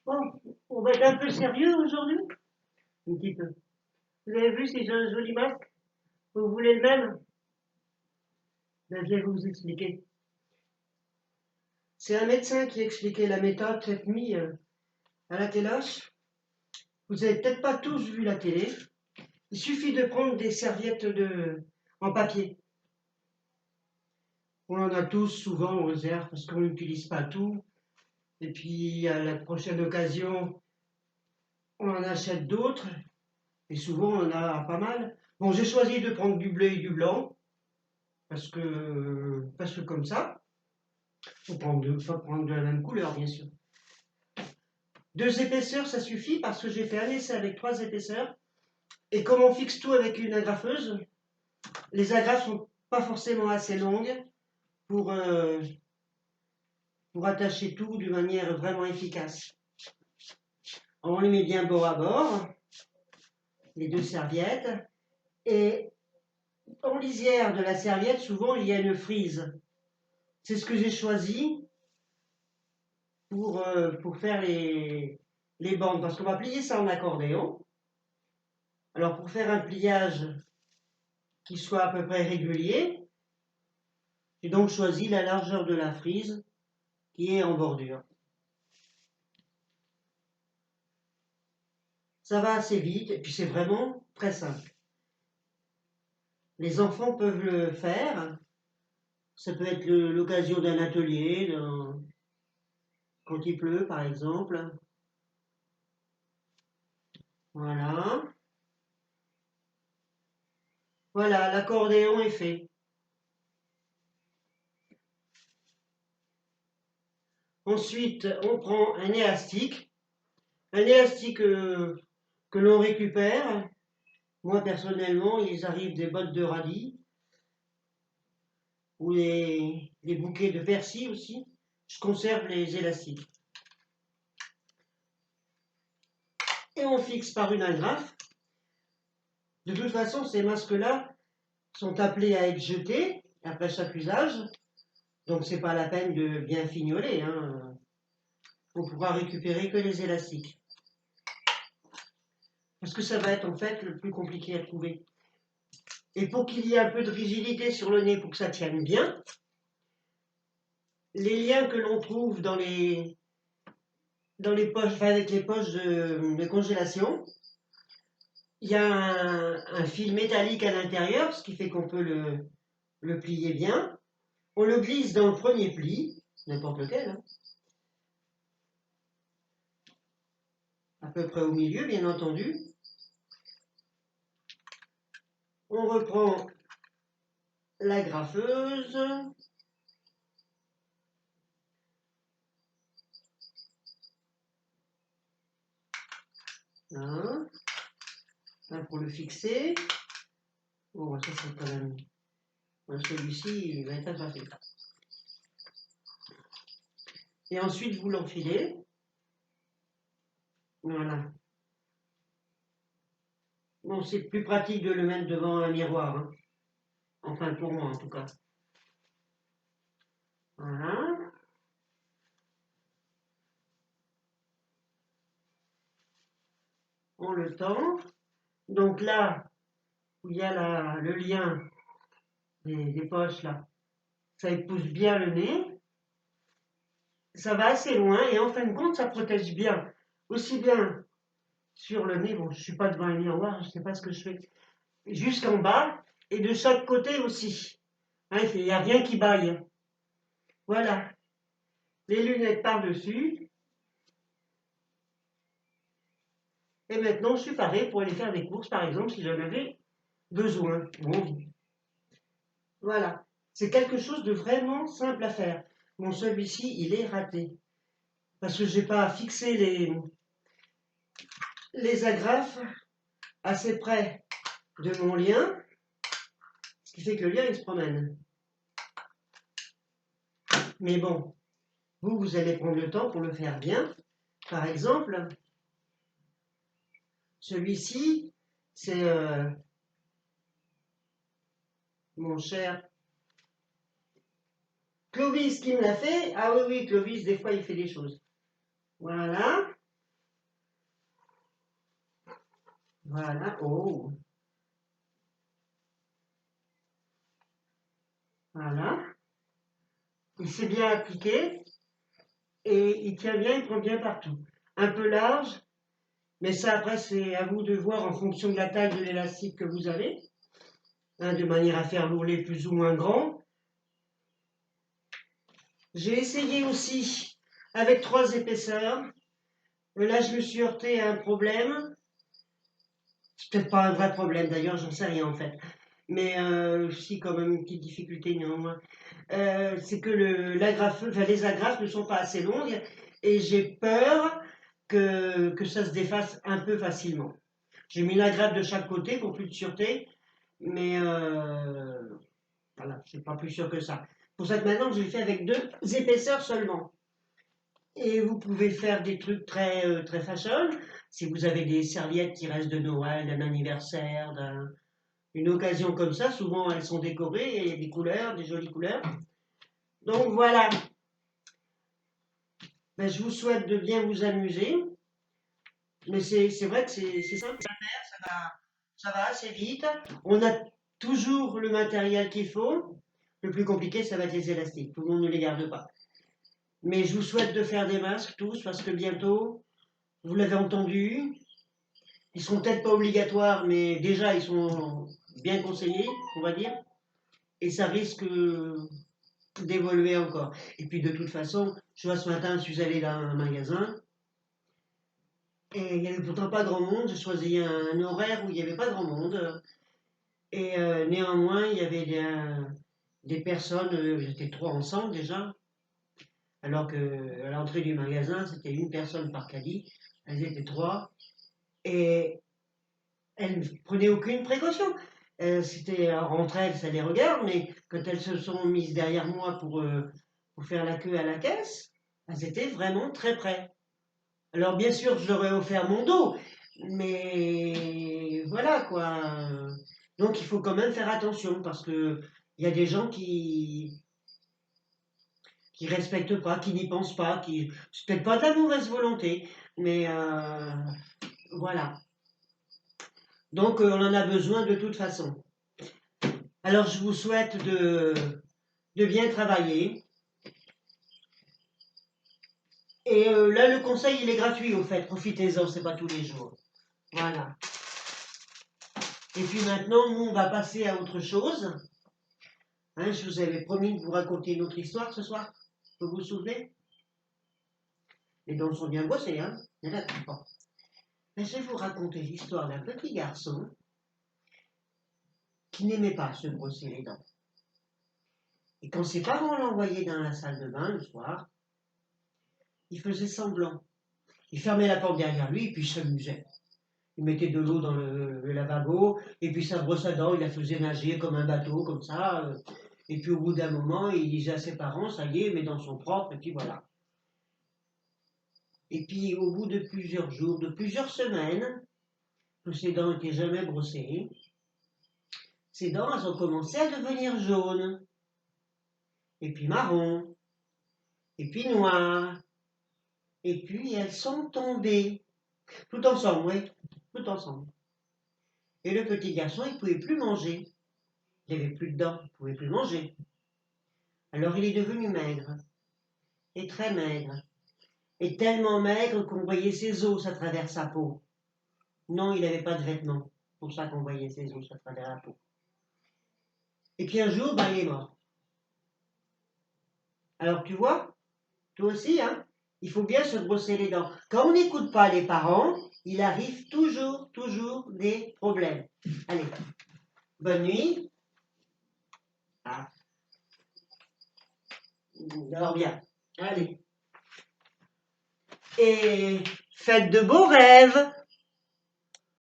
Bon, on va être un peu sérieux aujourd'hui. Un petit peu. Vous avez vu ces jolis masques? Vous voulez le même? Ben, je vais vous expliquer. C'est un médecin qui expliquait la méthode cette nuit à la téloche. Vous n'avez peut-être pas tous vu la télé. Il suffit de prendre des serviettes en papier. On en a tous souvent aux réserve parce qu'on n'utilise pas tout. Et puis à la prochaine occasion, on en achète d'autres. Et souvent, on en a pas mal. Bon, j'ai choisi de prendre du bleu et du blanc parce que comme ça, faut prendre de la même couleur, bien sûr. 2 épaisseurs, ça suffit parce que j'ai fait un essai avec 3 épaisseurs. Et comme on fixe tout avec une agrafeuse, les agrafes sont pas forcément assez longues pour, euh, pour attacher tout d'une manière vraiment efficace. On les met bien bord à bord, les 2 serviettes, et en lisière de la serviette, souvent il y a une frise. C'est ce que j'ai choisi pour faire les bandes, parce qu'on va plier ça en accordéon. Alors pour faire un pliage qui soit à peu près régulier, j'ai donc choisi la largeur de la frise qui est en bordure. Ça va assez vite et puis c'est vraiment très simple. Les enfants peuvent le faire. Ça peut être l'occasion d'un atelier, quand il pleut par exemple. Voilà. Voilà, l'accordéon est fait. Ensuite, on prend un élastique. Un élastique que l'on récupère. Moi, personnellement, ils arrivent des bottes de radis ou des bouquets de persil aussi. Je conserve les élastiques. Et on fixe par une agrafe. De toute façon, ces masques-là sont appelés à être jetés après chaque usage. Donc, c'est pas la peine de bien fignoler, hein. On pourra récupérer que les élastiques. Parce que ça va être en fait le plus compliqué à trouver. Et pour qu'il y ait un peu de rigidité sur le nez pour que ça tienne bien, les liens que l'on trouve dans les poches, enfin avec les poches de congélation, il y a un fil métallique à l'intérieur, ce qui fait qu'on peut le plier bien. On le glisse dans le premier pli, n'importe lequel, hein, à peu près au milieu, bien entendu. On reprend la graffeuse. Hein, pour le fixer. Bon, ça c'est quand même. Celui-ci, il va être atrapé. Et ensuite, vous l'enfilez. Voilà. Bon, c'est plus pratique de le mettre devant un miroir, hein. Enfin, pour moi, en tout cas. Voilà. On le tend. Donc là, où il y a le lien des poches, là, ça épouse bien le nez. Ça va assez loin et en fin de compte, ça protège bien. Aussi bien sur le nez, bon, je ne suis pas devant un miroir, je ne sais pas ce que je fais, jusqu'en bas et de chaque côté aussi. Hein, il n'y a rien qui baille. Voilà. Les lunettes par-dessus. Et maintenant, je suis paré pour aller faire des courses, par exemple, si j'en avais besoin. Bon, voilà. C'est quelque chose de vraiment simple à faire. Bon, celui-ci, il est raté. Parce que je n'ai pas fixé les agrafes assez près de mon lien, ce qui fait que le lien, il se promène. Mais bon, vous allez prendre le temps pour le faire bien. Par exemple, celui-ci, c'est mon cher Clovis qui me l'a fait. Ah oui, oui, Clovis, des fois, il fait des choses. Voilà. Voilà. Oh. Voilà. Il s'est bien appliqué et il tient bien, il prend bien partout. Un peu large, mais ça après c'est à vous de voir en fonction de la taille de l'élastique que vous avez, hein, de manière à faire l'ourlet plus ou moins grand. J'ai essayé aussi avec 3 épaisseurs. Là, je me suis heurté à un problème. C'est peut-être pas un vrai problème d'ailleurs, j'en sais rien en fait. Mais si, quand même, une petite difficulté néanmoins. C'est que les agrafes ne sont pas assez longues et j'ai peur que ça se défasse un peu facilement. J'ai mis l'agrafe de chaque côté pour plus de sûreté, mais voilà, je suis pas plus sûr que ça. Pour ça que maintenant, je l'ai fait avec 2 épaisseurs seulement. Et vous pouvez faire des trucs très fashion. Si vous avez des serviettes qui restent de Noël, d'un anniversaire, d'une occasion comme ça, souvent elles sont décorées et il y a des couleurs, des jolies couleurs. Donc voilà, ben, je vous souhaite de bien vous amuser. Mais c'est vrai que c'est simple à faire, ça va assez vite. On a toujours le matériel qu'il faut. Le plus compliqué, ça va être les élastiques. Tout le monde ne les garde pas. Mais je vous souhaite de faire des masques tous parce que bientôt, vous l'avez entendu, ils sont peut-être pas obligatoires, mais déjà ils sont bien conseillés, on va dire, et ça risque d'évoluer encore. Et puis de toute façon, je vois ce matin, je suis allé dans un magasin, et il n'y avait pourtant pas grand monde, j'ai choisi un horaire où il n'y avait pas grand monde, et néanmoins il y avait des personnes, j'étais 3 ensemble déjà, alors que à l'entrée du magasin c'était une personne par caddie, elles étaient 3, et elles ne prenaient aucune précaution. C'était entre elles, ça les regarde, mais quand elles se sont mises derrière moi pour faire la queue à la caisse, elles étaient vraiment très près. Alors bien sûr, je leur ai offert mon dos, mais voilà quoi. Donc il faut quand même faire attention parce que il y a des gens qui respectent pas, qui n'y pensent pas, qui c'est peut-être pas de la mauvaise volonté, mais voilà. Donc on en a besoin de toute façon. Alors je vous souhaite de bien travailler. Et là, le conseil, il est gratuit, au fait. Profitez-en, c'est pas tous les jours. Voilà. Et puis maintenant, nous, on va passer à autre chose. Hein, je vous avais promis de vous raconter une autre histoire ce soir. Vous vous souvenez? Les dents sont bien bossées, hein? Il y en a qui pas. Mais je vais vous raconter l'histoire d'un petit garçon qui n'aimait pas se brosser les dents. Et quand ses parents l'envoyaient dans la salle de bain le soir, il faisait semblant. Il fermait la porte derrière lui et puis il s'amusait. Il mettait de l'eau dans le lavabo, et puis sa brosse à dents, il la faisait nager comme un bateau, comme ça. Et puis au bout d'un moment, il disait à ses parents, ça y est, mes dents sont propres, et puis voilà. Et puis au bout de plusieurs jours, de plusieurs semaines, que ses dents n'étaient jamais brossées, ses dents, elles ont commencé à devenir jaunes, et puis marron, et puis noires, et puis elles sont tombées. Tout ensemble, oui, tout ensemble. Et le petit garçon, il ne pouvait plus manger. Il n'avait plus de dents, il ne pouvait plus manger. Alors il est devenu maigre, et très maigre, et tellement maigre qu'on voyait ses os à travers sa peau. Non, il n'avait pas de vêtements, pour ça qu'on voyait ses os à travers la peau. Et puis un jour, ben, il est mort. Alors tu vois, toi aussi, hein, il faut bien se brosser les dents. Quand on n'écoute pas les parents, il arrive toujours des problèmes. Allez, bonne nuit. Ah, dors bien. Allez. Et faites de beaux rêves.